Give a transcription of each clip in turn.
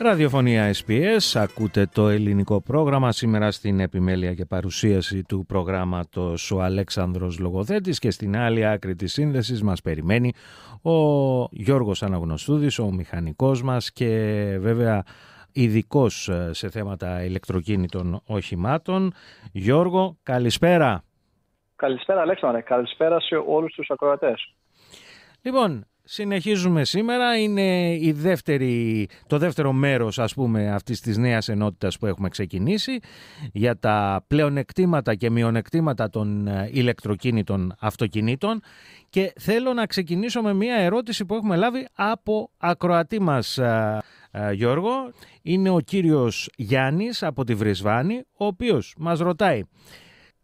Ραδιοφωνία SBS, ακούτε το ελληνικό πρόγραμμα. Σήμερα στην επιμέλεια και παρουσίαση του προγράμματος ο Αλέξανδρος Λογοθέτης και στην άλλη άκρη της σύνδεσης μας περιμένει ο Γιώργος Αναγνωστούδης, ο μηχανικός μας και βέβαια ειδικός σε θέματα ηλεκτροκίνητων οχημάτων. Γιώργο, καλησπέρα. Καλησπέρα Αλέξανδρε, καλησπέρα σε όλους τους ακροατές. Λοιπόν, συνεχίζουμε σήμερα, είναι το δεύτερο μέρος αυτής της νέας ενότητας που έχουμε ξεκινήσει για τα πλεονεκτήματα και μειονεκτήματα των ηλεκτροκίνητων αυτοκινήτων και θέλω να ξεκινήσω με μια ερώτηση που έχουμε λάβει από ακροατή μας, Γιώργο. Είναι ο κύριος Γιάννης από τη Βρυσβάνη, ο οποίος μας ρωτάει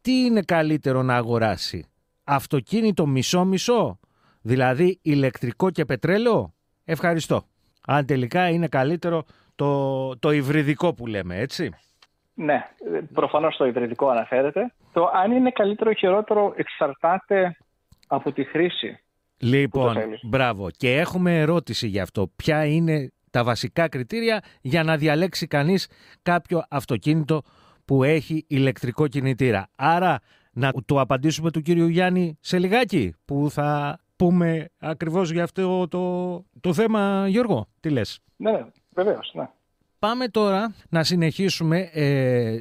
τι είναι καλύτερο να αγοράσει, αυτοκίνητο μισό-μισό, δηλαδή ηλεκτρικό και πετρέλαιο? Ευχαριστώ. Αν τελικά είναι καλύτερο το υβριδικό που λέμε, έτσι. Ναι, προφανώς το υβριδικό αναφέρεται. Το αν είναι καλύτερο ή χειρότερο εξαρτάται από τη χρήση. Λοιπόν, μπράβο. Και έχουμε ερώτηση γι' αυτό. Ποια είναι τα βασικά κριτήρια για να διαλέξει κανείς κάποιο αυτοκίνητο που έχει ηλεκτρικό κινητήρα? Άρα να το απαντήσουμε του κύριου Γιάννη σε λιγάκι που θα πούμε ακριβώς για αυτό το θέμα, Γιώργο. Τι λες? Ναι, βεβαίως, ναι. Πάμε τώρα να συνεχίσουμε.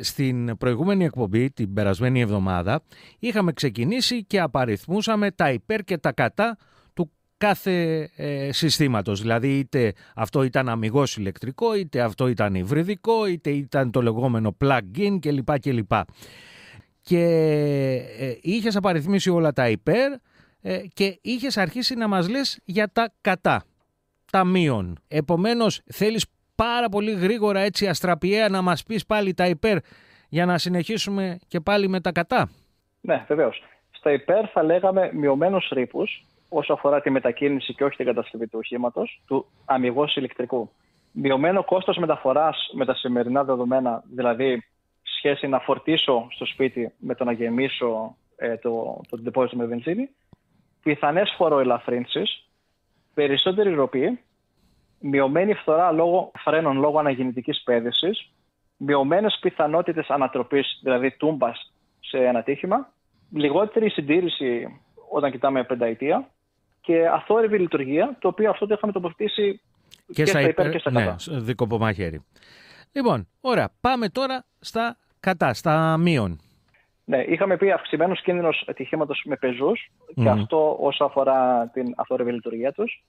Στην προηγούμενη εκπομπή, την περασμένη εβδομάδα, είχαμε ξεκινήσει και απαριθμούσαμε τα υπέρ και τα κατά του κάθε συστήματος. Δηλαδή είτε αυτό ήταν αμιγώς ηλεκτρικό, είτε αυτό ήταν υβριδικό, είτε ήταν το λεγόμενο plug-in κλπ. Και είχες απαριθμίσει όλα τα υπέρ και είχες αρχίσει να μας λες για τα κατά, τα μείον. Επομένως θέλεις πάρα πολύ γρήγορα, έτσι αστραπιαία, να μας πεις πάλι τα υπέρ για να συνεχίσουμε και πάλι με τα κατά? Ναι, βεβαίως. Στα υπέρ θα λέγαμε μειωμένους ρήπους όσο αφορά τη μετακίνηση και όχι την κατασκευή του οχήματος, του αμιγώς ηλεκτρικού. Μειωμένο κόστος μεταφοράς με τα σημερινά δεδομένα, δηλαδή σχέση να φορτίσω στο σπίτι με το να γεμίσω το ντεπόζιτο με βενζίνη. Πιθανές φοροελαφρύνσεις, περισσότερη ροπή, μειωμένη φθορά λόγω φρένων λόγω αναγεννητικής πέδησης, μειωμένες πιθανότητες ανατροπής, δηλαδή τούμπας σε ένα τύχημα, λιγότερη συντήρηση όταν κοιτάμε πενταετία και αθόρυβη λειτουργία, το οποίο αυτό το είχαμε τοποθετήσει και στα υπέρ και στα κατά. Ναι, δίκοπο μαχαίρι. Λοιπόν, ωραία, πάμε τώρα στα κατά, στα μείον. Ναι, είχαμε πει αυξημένος κίνδυνος ατυχήματος με πεζούς και αυτό όσο αφορά την αθόρυβη λειτουργία τους.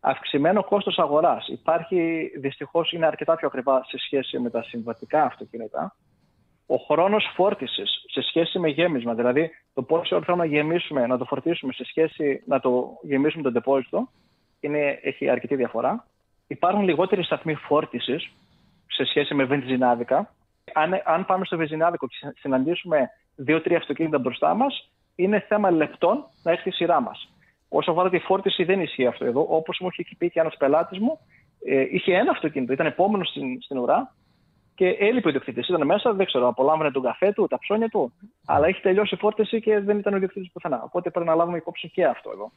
Αυξημένο κόστος αγοράς. Υπάρχει, δυστυχώς, είναι αρκετά πιο ακριβά σε σχέση με τα συμβατικά αυτοκίνητα. Ο χρόνος φόρτισης σε σχέση με γέμισμα, δηλαδή το πόση ώρα θέλουμε να γεμίσουμε, να το φορτίσουμε σε σχέση να το γεμίσουμε το ντεπόζιτο, έχει αρκετή διαφορά. Υπάρχουν λιγότεροι σταθμοί φόρτισης σε σχέση με βενζινάδικα. Αν πάμε στο βενζινάδικο και συναντήσουμε 2-3 αυτοκίνητα μπροστά μας, είναι θέμα λεπτών να έρθει η σειρά μας. Όσο αφορά τη φόρτιση, δεν ισχύει αυτό εδώ. Όπως μου είχε πει και ένας πελάτης μου, είχε ένα αυτοκίνητο, ήταν επόμενο στην ουρά και έλειπε ο ιδιοκτήτης. Ήταν μέσα, δεν ξέρω, απολάμβανε τον καφέ του, τα ψώνια του, αλλά έχει τελειώσει η φόρτιση και δεν ήταν ο ιδιοκτήτης πουθενά. Οπότε πρέπει να λάβουμε υπόψη και αυτό εδώ.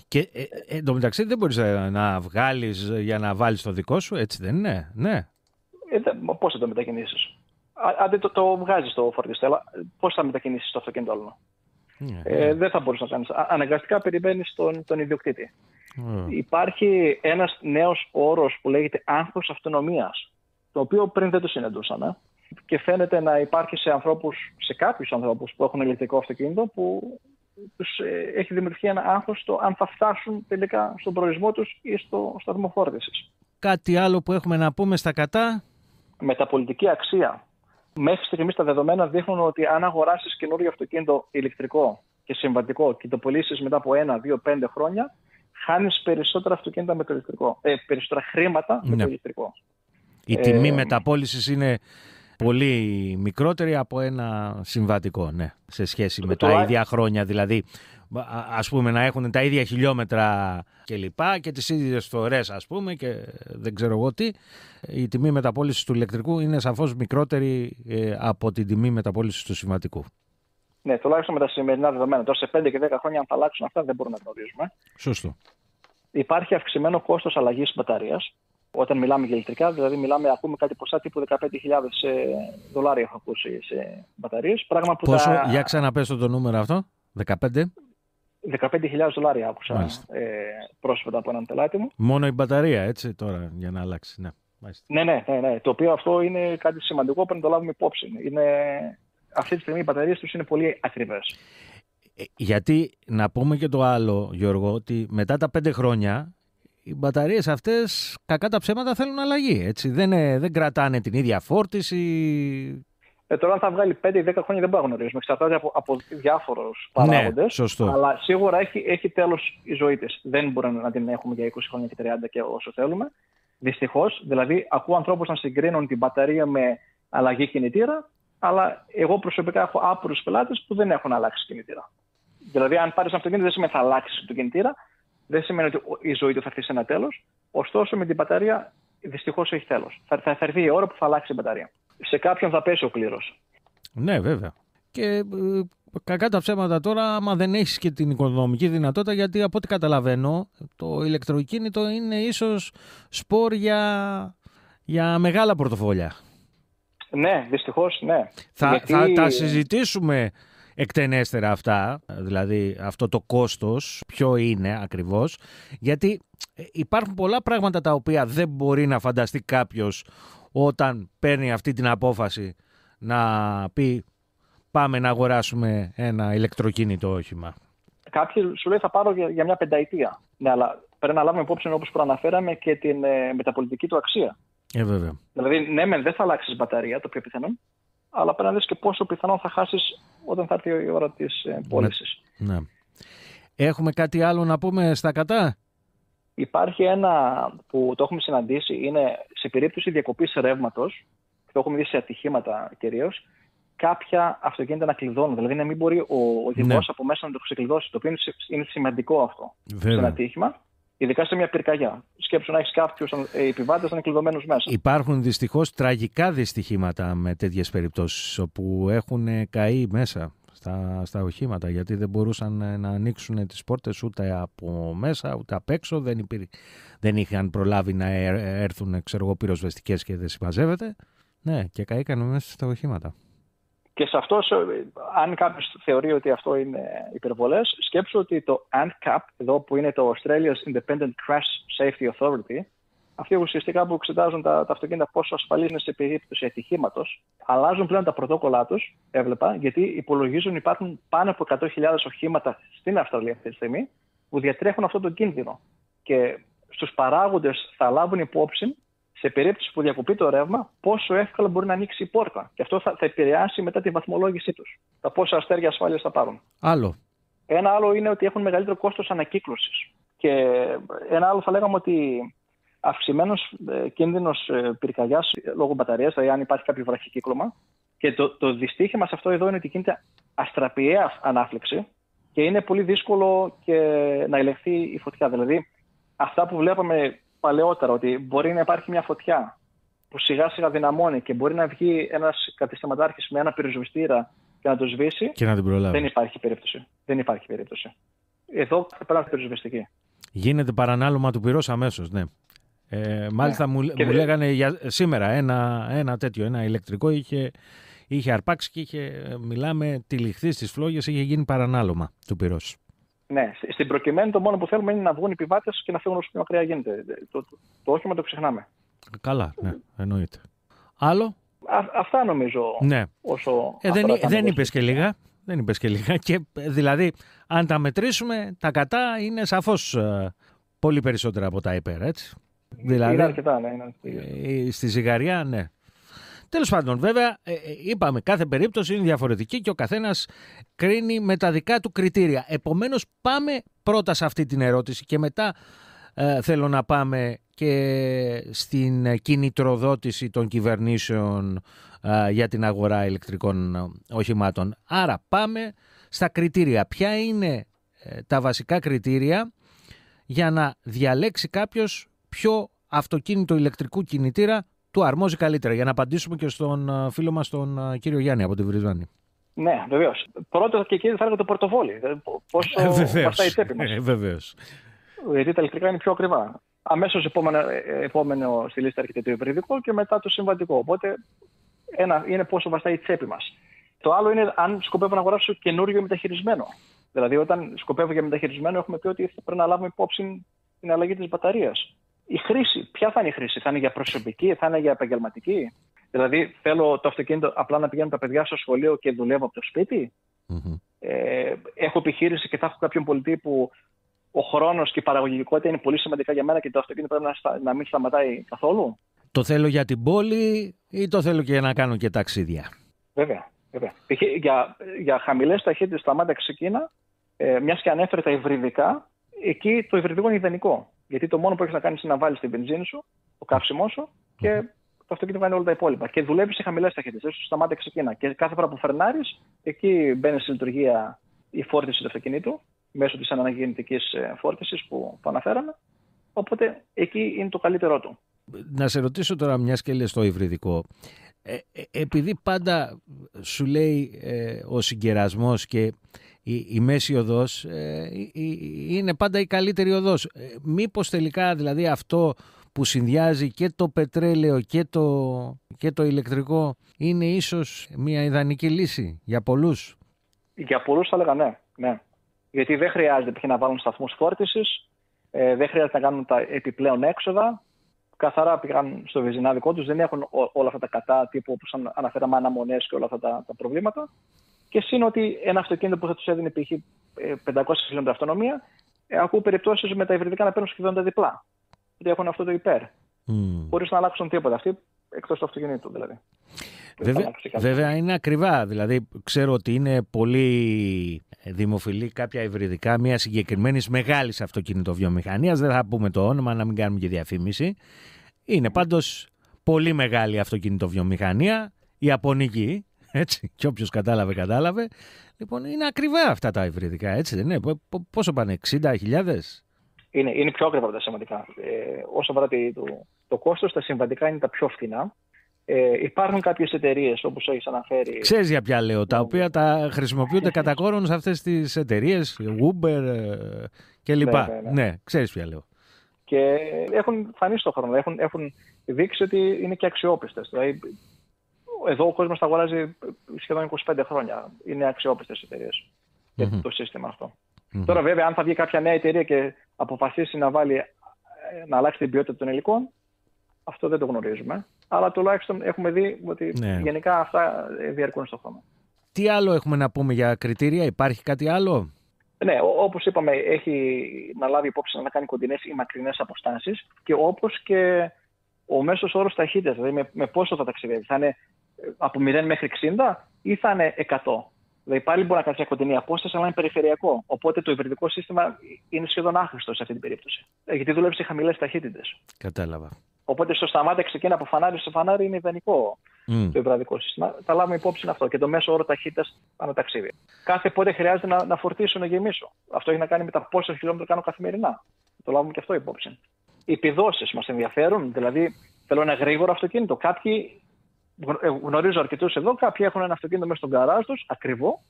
Και εν τω μεταξύ δεν μπορείς να βγάλεις για να βάλεις το δικό σου, έτσι δεν είναι? Ναι. Πώς θα το μετακινήσεις? Αν το βγάζεις το φορτιστή, αλλά πώς θα μετακινήσεις το αυτοκίνητο άλλο? Δεν θα μπορείς να κάνεις. Αναγκαστικά περιμένεις τον ιδιοκτήτη. Υπάρχει ένας νέος όρος που λέγεται άγχος αυτονομίας, το οποίο πριν δεν το συναντούσαμε και φαίνεται να υπάρχει σε κάποιους ανθρώπους που έχουν ηλεκτρικό αυτοκίνητο που τους έχει δημιουργηθεί ένα άγχος το αν θα φτάσουν τελικά στον προορισμό τους ή στο σταθμό φόρτισης. Κάτι άλλο που έχουμε να πούμε στα κατά? Μεταπολιτική αξία. Μέχρι στιγμής τα δεδομένα δείχνουν ότι αν αγοράσεις καινούριο αυτοκίνητο ηλεκτρικό και συμβατικό και το πωλήσεις μετά από 1, 2, 5 χρόνια, χάνεις περισσότερα αυτοκίνητα με το ηλεκτρικό. Περισσότερα χρήματα με το ηλεκτρικό. Η τιμή μεταπώλησης είναι πολύ μικρότερη από ένα συμβατικό, ναι, σε σχέση με τα ίδια χρόνια. Δηλαδή, ας πούμε, να έχουν τα ίδια χιλιόμετρα και τις ίδιες φορές, ας πούμε, και δεν ξέρω εγώ τι, η τιμή μεταπώλησης του ηλεκτρικού είναι σαφώς μικρότερη από την τιμή μεταπώλησης του συμβατικού. Ναι, τουλάχιστον με τα σημερινά δεδομένα. Τώρα σε 5 και 10 χρόνια, αν θα αλλάξουν αυτά, δεν μπορούμε να γνωρίζουμε. Σωστό. Υπάρχει αυξημένο κόστος αλλαγής μπαταρίας. Όταν μιλάμε για ηλεκτρικά, δηλαδή ακούμε κάτι ποσά τύπου $15,000 έχω ακούσει σε μπαταρίες. Πράγμα που πόσο, για ξαναπέσω το νούμερο αυτό, 15? $15,000 άκουσα πρόσφατα από έναν πελάτη μου. Μόνο η μπαταρία, έτσι, τώρα, για να αλλάξει. Ναι. Το οποίο αυτό είναι κάτι σημαντικό που να το λάβουμε υπόψη. Αυτή τη στιγμή οι μπαταρίες τους είναι πολύ ακριβές. Γιατί να πούμε και το άλλο, Γιώργο, ότι μετά τα 5 χρόνια οι μπαταρίες αυτές, κακά τα ψέματα, θέλουν αλλαγή. Έτσι. Δεν κρατάνε την ίδια φόρτιση. Τώρα, αν θα βγάλει 5 ή 10 χρόνια, δεν μπορούμε να γνωρίζουμε. Εξαρτάται από διάφορους παράγοντες. Ναι, σωστό. Αλλά σίγουρα έχει τέλος η ζωή της. Δεν μπορούμε να την έχουμε για 20 χρόνια και 30 και όσο θέλουμε. Δυστυχώς. Δηλαδή, ακούω ανθρώπους να συγκρίνουν την μπαταρία με αλλαγή κινητήρα, αλλά εγώ προσωπικά έχω άπειρους πελάτες που δεν έχουν αλλάξει κινητήρα. Δηλαδή, αν πάρεις ένα αυτοκίνητο, δεν σημαίνει ότι θα αλλάξει τον κινητήρα, δεν σημαίνει ότι η ζωή του θα έρθει σε ένα τέλος. Ωστόσο, με την μπαταρία δυστυχώς έχει τέλος. Θα έρθει η ώρα που θα αλλάξει η μπαταρία. Σε κάποιον θα πέσει ο κλήρος. Ναι, βέβαια. Και κακά τα ψέματα τώρα, άμα δεν έχεις και την οικονομική δυνατότητα, γιατί από ό,τι καταλαβαίνω, το ηλεκτροκίνητο είναι ίσως σπορ για μεγάλα πορτοφόλια. Ναι, δυστυχώς, ναι. Θα τα συζητήσουμε εκτενέστερα αυτά, δηλαδή αυτό το κόστος, ποιο είναι ακριβώς, γιατί υπάρχουν πολλά πράγματα τα οποία δεν μπορεί να φανταστεί κάποιος όταν παίρνει αυτή την απόφαση να πει πάμε να αγοράσουμε ένα ηλεκτροκίνητο όχημα. Κάποιοι σου λέει θα πάρω για μια πενταετία. Ναι, αλλά πρέπει να λάβουμε υπόψη, όπως προαναφέραμε, και την μεταπολιτική του αξία. Βέβαια. Δηλαδή, ναι, δεν θα αλλάξεις μπαταρία, το πιο πιθανό, αλλά πρέπει να δεις και πόσο πιθανό θα χάσεις όταν θα έρθει η ώρα της πώλησης. Ναι. Έχουμε κάτι άλλο να πούμε στα κατά? Υπάρχει ένα που το έχουμε συναντήσει, είναι σε περίπτωση διακοπής ρεύματος, το έχουμε δει σε ατυχήματα κυρίως, κάποια αυτοκίνητα να κλειδώνουν. Δηλαδή να μην μπορεί ο οδηγός από μέσα να το ξεκλειδώσει, το οποίο είναι σημαντικό αυτό. Βέβαια. Σε ένα ατύχημα, ειδικά σε μια πυρκαγιά. Σκέψου να έχεις κάποιους επιβάτες να είναι κλειδωμένους μέσα. Υπάρχουν δυστυχώς τραγικά δυστυχήματα με τέτοιες περιπτώσεις, όπου έχουν καεί μέσα στα οχήματα, γιατί δεν μπορούσαν να ανοίξουν τις πόρτες ούτε από μέσα ούτε απ' έξω, δεν είχαν προλάβει να έρθουν πυροσβεστικές και δεν συμμαζεύεται. Ναι, και καήκαν μέσα στα οχήματα. Και σε αυτό, αν κάποιος θεωρεί ότι αυτό είναι υπερβολές, σκέψου ότι το ANCAP, εδώ που είναι το Australia's Independent Crash Safety Authority, αυτοί ουσιαστικά που εξετάζουν τα αυτοκίνητα πόσο ασφαλείς είναι σε περίπτωση ατυχήματος, αλλάζουν πλέον τα πρωτόκολλά τους, έβλεπα, γιατί υπολογίζουν υπάρχουν πάνω από 100.000 οχήματα στην Αυστραλία αυτή τη στιγμή που διατρέχουν αυτό το κίνδυνο. Και στους παράγοντες θα λάβουν υπόψη, σε περίπτωση που διακοπεί το ρεύμα, πόσο εύκολα μπορεί να ανοίξει η πόρτα. Και αυτό θα επηρεάσει μετά τη βαθμολόγησή τους. Τα πόσα αστέρια ασφάλειας θα πάρουν. Άλλο. Ένα άλλο είναι ότι έχουν μεγαλύτερο κόστος ανακύκλωσης. Και ένα άλλο θα λέγαμε ότι αυξημένος κίνδυνος πυρκαγιάς λόγω μπαταρίας, δηλαδή αν υπάρχει κάποιο βραχικύκλωμα. Και το δυστύχημα σε αυτό εδώ είναι ότι γίνεται αστραπιαία ανάφλεξη και είναι πολύ δύσκολο και να ελεγχθεί η φωτιά. Δηλαδή, αυτά που βλέπαμε παλαιότερα, ότι μπορεί να υπάρχει μια φωτιά που σιγά σιγά δυναμώνει και μπορεί να βγει ένας καταστηματάρχης με ένα πυροσβεστήρα και να το σβήσει, και να την προλάβει. Δεν υπάρχει περίπτωση. Εδώ πρέπει να είναι πυροσβεστική. Γίνεται παρανάλωμα του πυρός αμέσως, ναι. Μάλιστα μου λέγανε σήμερα ένα τέτοιο, ένα ηλεκτρικό είχε αρπάξει και μιλάμε, τυλιχθεί στις φλόγες, είχε γίνει παρανάλωμα του πυρός. Ναι, στην προκειμένη το μόνο που θέλουμε είναι να βγουν οι επιβάτες και να φύγουν όσο πιο μακριά γίνεται. Το όχημα το ξεχνάμε. Καλά, ναι, εννοείται. Άλλο? Αυτά νομίζω. Ναι. Όσο δεν είπες και λίγα. Δεν είπες και λίγα. Και δηλαδή, αν τα μετρήσουμε, τα κατά είναι σαφώς πολύ περισσότερα από τα υπέρ, έτσι. Δηλαδή, είναι αρκετά, ναι. Στη ζυγαριά, ναι. Τέλος πάντων, βέβαια, είπαμε, κάθε περίπτωση είναι διαφορετική και ο καθένας κρίνει με τα δικά του κριτήρια. Επομένως, πάμε πρώτα σε αυτή την ερώτηση και μετά θέλω να πάμε και στην κινητροδότηση των κυβερνήσεων για την αγορά ηλεκτρικών οχημάτων. Άρα, πάμε στα κριτήρια. Ποια είναι τα βασικά κριτήρια για να διαλέξει κάποιος ποιο αυτοκίνητο ηλεκτρικού κινητήρα του αρμόζει καλύτερα, για να απαντήσουμε και στον φίλο μας τον κύριο Γιάννη από τη Βρισβάνη. Ναι, βεβαίως. Πρώτο και κύριε θα έλεγα το πορτοφόλι. Πόσο βαστάει η τσέπη μας. Βεβαίως. Γιατί τα ηλεκτρικά είναι πιο ακριβά. Αμέσως επόμενο στη λίστα έρχεται το υβριδικό και μετά το συμβατικό. Οπότε ένα είναι πόσο βαστάει η τσέπη μας. Το άλλο είναι αν σκοπεύω να αγοράσω καινούριο μεταχειρισμένο. Δηλαδή, όταν σκοπεύω για μεταχειρισμένο, έχουμε πει ότι πρέπει να λάβουμε υπόψη την αλλαγή της μπαταρίας. Η χρήση, ποια θα είναι η χρήση, θα είναι για προσωπική, θα είναι για επαγγελματική. Δηλαδή, θέλω το αυτοκίνητο απλά να πηγαίνουν τα παιδιά στο σχολείο και δουλεύω από το σπίτι. Έχω επιχείρηση και θα έχω κάποιον πολιτή που ο χρόνος και η παραγωγικότητα είναι πολύ σημαντικά για μένα και το αυτοκίνητο πρέπει να μην σταματάει καθόλου. Το θέλω για την πόλη ή το θέλω και για να κάνω και ταξίδια? Βέβαια. Για χαμηλές ταχύτητες στα μάτια ξεκίνα, μιας και ανέφερε τα υβριδικά, εκεί το υβριδικό είναι ιδανικό. Γιατί το μόνο που έχεις να κάνεις είναι να βάλεις την βενζίνη σου, το καύσιμό σου και το αυτοκίνητο κάνει όλα τα υπόλοιπα. Και δουλεύει σε χαμηλές ταχύτητες, στα μάτια ξεκίνα. Και κάθε φορά που φρενάρεις, εκεί μπαίνει στη λειτουργία η φόρτιση του αυτοκινήτου μέσω της αναγκαινητικής φόρτισης που αναφέραμε. Οπότε εκεί είναι το καλύτερό του. Να σε ρωτήσω τώρα, μιας και λες το υβριδικό. Επειδή πάντα σου λέει ο συγκερασμός και η μέση οδός είναι πάντα η καλύτερη οδός, μήπως τελικά δηλαδή αυτό που συνδυάζει και το πετρέλαιο και το ηλεκτρικό είναι ίσως μια ιδανική λύση για πολλούς? Για πολλούς θα έλεγα ναι. Γιατί δεν χρειάζεται πια να βάλουν σταθμούς φόρτισης, δεν χρειάζεται να κάνουν τα επιπλέον έξοδα. Καθαρά πήγαν στο βενζινάδικό τους, δεν έχουν όλα αυτά τα κατά τύπου όπως αναφέραμε, αναμονές και όλα αυτά τα προβλήματα. Και σύν ότι ένα αυτοκίνητο που θα τους έδινε π.χ. 500 χιλιόμετρα αυτονομία, ακούω περιπτώσεις με τα υβριδικά να παίρνουν σχεδόν τα διπλά. Γιατί έχουν αυτό το υπέρ. Χωρίς να αλλάξουν τίποτα αυτοί, εκτός του αυτοκινήτου δηλαδή. Βέβαια είναι ακριβά. Δηλαδή ξέρω ότι είναι πολύ δημοφιλή κάποια υβριδικά μια συγκεκριμένη μεγάλη αυτοκινητοβιομηχανίας. Δεν θα πούμε το όνομα, να μην κάνουμε και διαφήμιση. Είναι πάντως πολύ μεγάλη αυτοκινητοβιομηχανία, ιαπωνική, έτσι. Και όποιος κατάλαβε. Λοιπόν, είναι ακριβά αυτά τα υβριδικά, έτσι δεν είναι? Πόσο πάνε, 60.000? Είναι πιο ακριβά από τα συμβατικά. Όσο αφορά το κόστος, τα συμβατικά είναι τα πιο φθηνά. Υπάρχουν κάποιες εταιρείες, όπως έχεις αναφέρει. Ξέρεις για ποια λέω, τα οποία τα χρησιμοποιούνται κατά κόρον σε αυτές τις εταιρείες, Uber κλπ. Ναι, ξέρεις ποια λέω. Και έχουν φανεί στον χρόνο, έχουν δείξει ότι είναι και αξιόπιστες. Δηλαδή, εδώ ο κόσμος τα αγοράζει σχεδόν 25 χρόνια. Είναι αξιόπιστες εταιρείες για το σύστημα αυτό. Τώρα, βέβαια, αν θα βγει κάποια νέα εταιρεία και αποφασίσει να αλλάξει την ποιότητα των υλικών, αυτό δεν το γνωρίζουμε. Αλλά τουλάχιστον έχουμε δει ότι γενικά αυτά διαρκούν στον χρόνο. Τι άλλο έχουμε να πούμε για κριτήρια, υπάρχει κάτι άλλο? Ναι, όπως είπαμε, έχει να λάβει υπόψη να κάνει κοντινές ή μακρινές αποστάσεις και όπως και ο μέσος όρος ταχύτητας, δηλαδή με πόσο θα ταξιδεύει. Θα είναι από 0 μέχρι 60 ή θα είναι 100. Δηλαδή πάλι μπορεί να κάνει μια κοντινή απόσταση, αλλά είναι περιφερειακό. Οπότε το υβριδικό σύστημα είναι σχεδόν άχρηστο σε αυτή την περίπτωση. Γιατί δουλεύει σε χαμηλές ταχύτητες. Κατάλαβα. Οπότε στο σταμάτα ξεκινά από φανάρι σε φανάρι είναι ιδανικό το υβραδικό σύστημα. Θα λάβουμε υπόψη αυτό και το μέσο όρο ταχύτητας ανά ταξίδι. Κάθε πότε χρειάζεται να φορτίσω, να γεμίσω. Αυτό έχει να κάνει με τα πόσα χιλιόμετρα κάνω καθημερινά. Το λάβουμε και αυτό υπόψη. Οι επιδόσεις μας ενδιαφέρουν, δηλαδή θέλω ένα γρήγορο αυτοκίνητο. Κάποιοι, γνωρίζω αρκετούς εδώ, κάποιοι έχουν ένα αυτοκίνητο μέσα στον γκαράζ τους, ακριβό,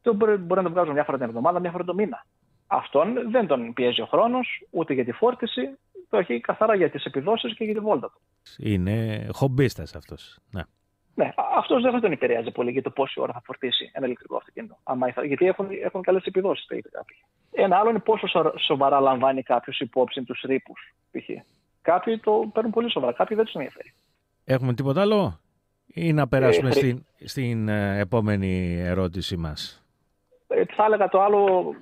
το μπορεί να το βγάζουν μια φορά την εβδομάδα, μια φορά το μήνα. Αυτόν δεν τον πιέζει ο χρόνος, ούτε για τη φόρτιση. Το έχει καθαρά για τις επιδόσεις και για τη βόλτα του. Είναι χομπίστας αυτός. Ναι, αυτός δεν θα τον επηρεάζει πολύ για το πόση ώρα θα φορτίσει ένα ηλεκτρικό αυτοκίνητο. Γιατί έχουν καλές επιδόσεις, τα είπε κάποιοι. Ένα άλλο είναι πόσο σοβαρά λαμβάνει κάποιος υπόψη τους ρήπους. Κάποιοι το παίρνουν πολύ σοβαρά, κάποιοι δεν τους ενδιαφέρει. Έχουμε τίποτα άλλο ή να περάσουμε στην επόμενη ερώτησή μας? Θα έλεγα το άλλο.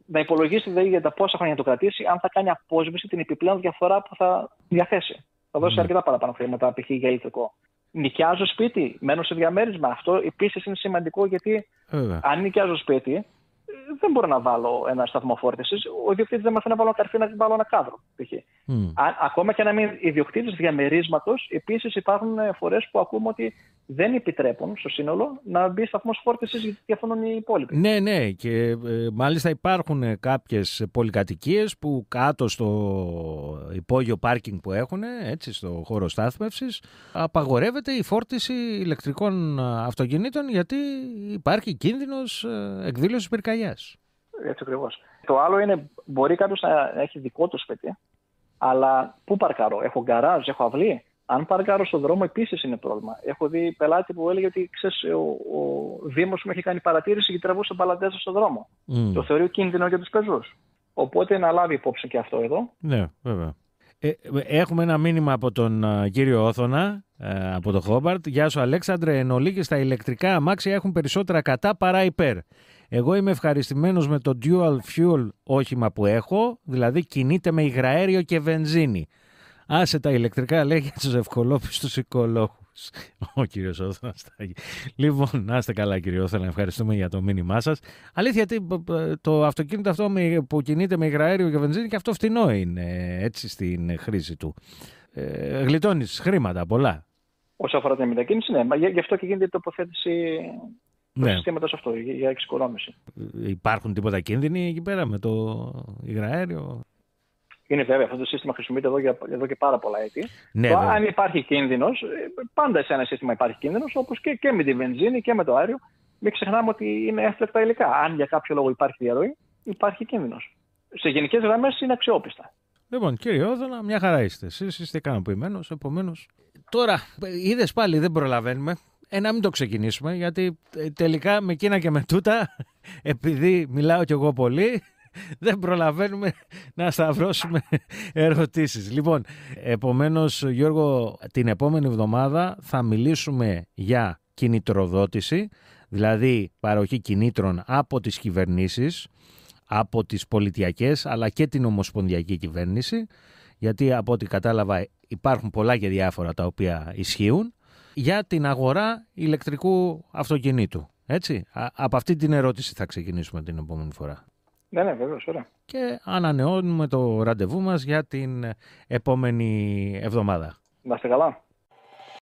Να υπολογίσει δηλαδή για τα πόσα χρόνια το κρατήσει, αν θα κάνει απόσβεση την επιπλέον διαφορά που θα διαθέσει. Θα δώσει αρκετά παραπάνω χρήματα, π.χ. για ηλεκτρικό. Νοικιάζω σπίτι, μένω σε διαμέρισμα. Αυτό επίσης είναι σημαντικό γιατί αν νοικιάζω σπίτι, δεν μπορώ να βάλω ένα σταθμό φόρτισης. Ο ιδιοκτήτης δεν με αφήνει να βάλω καρφί, να βάλω ένα κάδρο. Ακόμα και να μην ιδιοκτήτης διαμερίσματος, επίσης υπάρχουν φορές που ακούμε ότι δεν επιτρέπουν στο σύνολο να μπει σταθμός φόρτισης γιατί διαφωνούν οι υπόλοιποι. Ναι, και μάλιστα υπάρχουν κάποιες πολυκατοικίες που κάτω στο υπόγειο πάρκινγκ που έχουν, έτσι, στο χώρο στάθμευσης, απαγορεύεται η φόρτιση ηλεκτρικών αυτοκινήτων γιατί υπάρχει κίνδυνος εκδήλωσης πυρκαγιάς. Έτσι ακριβώς. Το άλλο είναι, μπορεί κάποιος να έχει δικό του σπίτι Αλλά πού παρκάρω, έχω γκαράζ, έχω αυλή. Αν παρκάρω στον δρόμο, επίσης είναι πρόβλημα. Έχω δει πελάτη που έλεγε ότι ξέρεις, ο Δήμος μου έχει κάνει παρατήρηση και τραβούσε μπαλαντέζα στον δρόμο. Το θεωρεί κίνδυνο για τους πεζούς. Οπότε να λάβει υπόψη και αυτό εδώ. Ναι, βέβαια. Έχουμε ένα μήνυμα από τον κύριο Όθωνα, από το Χόμπαρτ. Γεια σου Αλέξανδρε, εν ολίγης τα ηλεκτρικά αμάξια έχουν περισσότερα κατά παρά υπέρ. Εγώ είμαι ευχαριστημένος με το dual fuel όχημα που έχω, δηλαδή κινείται με υγραέριο και βενζίνη. Άσε τα ηλεκτρικά, λέει, για τους ευκολόπιστους οικολόγους. Ο κύριος Όθωνας. Λοιπόν, να είστε καλά κύριε Όθωνα, ευχαριστούμε για το μήνυμά σας. Αλήθεια, το αυτοκίνητο αυτό που κινείται με υγραέριο και βενζίνη, και αυτό φτηνό είναι έτσι στην χρήση του. Γλιτώνεις χρήματα πολλά. Όσο αφορά την μετακίνηση, ναι. Γι' αυτό και γίνεται η τοποθέτηση του συστήματος αυτό, για εξοικονόμηση. Υπάρχουν τίποτα κίνδυνοι εκεί πέρα με το υγραέριο? Είναι βέβαια, αυτό το σύστημα χρησιμοποιείται εδώ και πάρα πολλά έτη. Ναι, αν υπάρχει κίνδυνος, πάντα σε ένα σύστημα υπάρχει κίνδυνος, όπως και με τη βενζίνη και με το αέριο. Μην ξεχνάμε ότι είναι εύθραυστα υλικά. Αν για κάποιο λόγο υπάρχει διαρροή, υπάρχει κίνδυνος. Σε γενικές γραμμές είναι αξιόπιστα. Λοιπόν, κύριε Όθωνα, μια χαρά είστε. Εσείς είστε ικανοποιημένος, επομένως. Τώρα, είδες πάλι, δεν προλαβαίνουμε. Να μην το ξεκινήσουμε, γιατί τελικά με εκείνα και με τούτα, επειδή μιλάω κι εγώ πολύ, δεν προλαβαίνουμε να σταυρώσουμε ερωτήσεις. Λοιπόν, επομένως, Γιώργο, την επόμενη εβδομάδα θα μιλήσουμε για κινητροδότηση, δηλαδή παροχή κινήτρων από τις κυβερνήσεις, από τις πολιτιακές, αλλά και την ομοσπονδιακή κυβέρνηση, γιατί από ό,τι κατάλαβα υπάρχουν πολλά και διάφορα τα οποία ισχύουν, για την αγορά ηλεκτρικού αυτοκινήτου. Έτσι, από αυτή την ερώτηση θα ξεκινήσουμε την επόμενη φορά. Ναι, βεβαίως, ωραία. Και ανανεώνουμε το ραντεβού μας για την επόμενη εβδομάδα. Να είστε καλά.